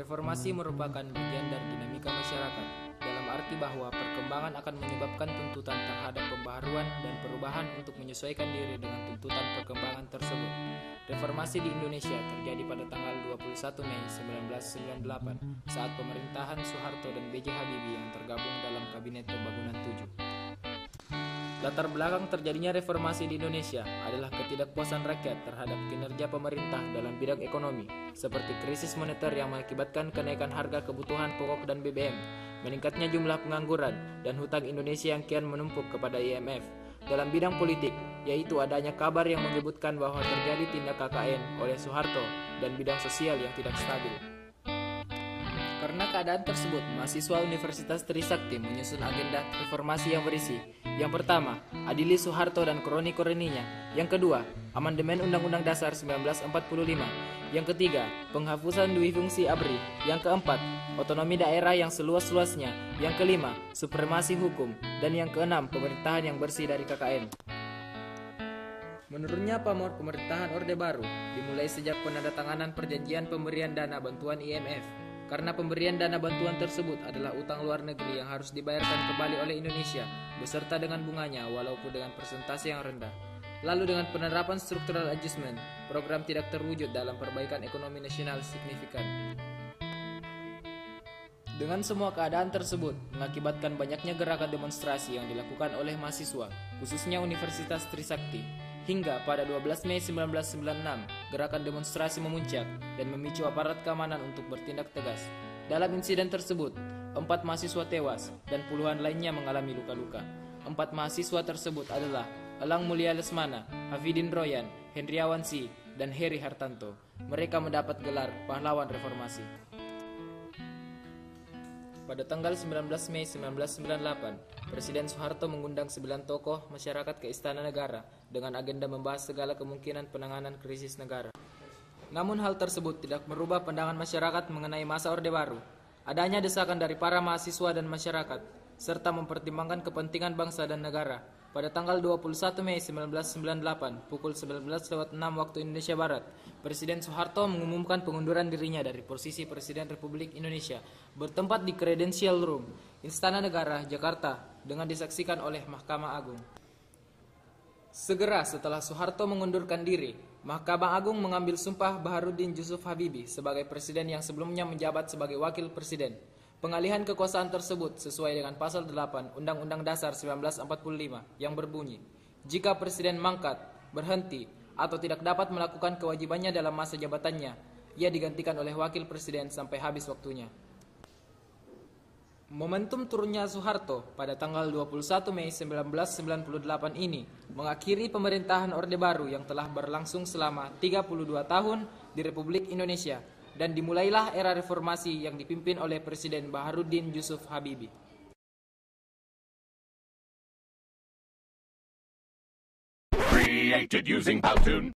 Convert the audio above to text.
Reformasi merupakan bagian dari dinamika masyarakat, dalam arti bahwa perkembangan akan menyebabkan tuntutan terhadap pembaharuan dan perubahan untuk menyesuaikan diri dengan tuntutan perkembangan tersebut. Reformasi di Indonesia terjadi pada tanggal 21 Mei 1998 saat pemerintahan Soeharto dan B.J. Habibie yang tergabung dalam Kabinet Pembangunan 7. Latar belakang terjadinya reformasi di Indonesia adalah ketidakpuasan rakyat terhadap kinerja pemerintah dalam bidang ekonomi, seperti krisis moneter yang mengakibatkan kenaikan harga kebutuhan pokok dan BBM, meningkatnya jumlah pengangguran, dan hutang Indonesia yang kian menumpuk kepada IMF. Dalam bidang politik, yaitu adanya kabar yang menyebutkan bahwa terjadi tindak KKN oleh Soeharto dan bidang sosial yang tidak stabil. Karena keadaan tersebut, mahasiswa Universitas Trisakti menyusun agenda reformasi yang berisi: yang pertama, adili Soeharto dan kroni-kroninya; yang kedua, amandemen Undang-Undang Dasar 1945; yang ketiga, penghapusan dui fungsi ABRI; yang keempat, otonomi daerah yang seluas-luasnya; yang kelima, supremasi hukum; dan yang keenam, pemerintahan yang bersih dari KKN. Menurutnya, pamor pemerintahan Orde Baru dimulai sejak penandatanganan perjanjian pemberian dana bantuan IMF. Karena pemberian dana bantuan tersebut adalah utang luar negeri yang harus dibayarkan kembali oleh Indonesia beserta dengan bunganya walaupun dengan persentase yang rendah. Lalu dengan penerapan structural adjustment, program tidak terwujud dalam perbaikan ekonomi nasional signifikan. Dengan semua keadaan tersebut mengakibatkan banyaknya gerakan demonstrasi yang dilakukan oleh mahasiswa, khususnya Universitas Trisakti. Hingga pada 12 Mei 1996, gerakan demonstrasi memuncak dan memicu aparat keamanan untuk bertindak tegas. Dalam insiden tersebut, 4 mahasiswa tewas dan puluhan lainnya mengalami luka-luka. 4 mahasiswa tersebut adalah Elang Mulia Lesmana, Hafidin Royan, Hendriawan Si, dan Heri Hartanto. Mereka mendapat gelar pahlawan reformasi. Pada tanggal 19 Mei 1998, Presiden Soeharto mengundang 9 tokoh masyarakat ke Istana Negara dengan agenda membahas segala kemungkinan penanganan krisis negara. Namun hal tersebut tidak merubah pandangan masyarakat mengenai masa Orde Baru. Adanya desakan dari para mahasiswa dan masyarakat, serta mempertimbangkan kepentingan bangsa dan negara. Pada tanggal 21 Mei 1998, pukul 19.06 waktu Indonesia Barat, Presiden Soeharto mengumumkan pengunduran dirinya dari posisi Presiden Republik Indonesia, bertempat di Credential Room, Istana Negara, Jakarta, dengan disaksikan oleh Mahkamah Agung. Segera setelah Soeharto mengundurkan diri, Mahkamah Agung mengambil sumpah Baharudin Yusuf Habibie sebagai presiden yang sebelumnya menjabat sebagai wakil presiden. Pengalihan kekuasaan tersebut sesuai dengan pasal 8 Undang-Undang Dasar 1945 yang berbunyi, jika presiden mangkat, berhenti, atau tidak dapat melakukan kewajibannya dalam masa jabatannya, ia digantikan oleh wakil presiden sampai habis waktunya. Momentum turunnya Soeharto pada tanggal 21 Mei 1998 ini mengakhiri pemerintahan Orde Baru yang telah berlangsung selama 32 tahun di Republik Indonesia, dan dimulailah era reformasi yang dipimpin oleh Presiden Baharudin Yusuf Habibie. Created using Powtoon.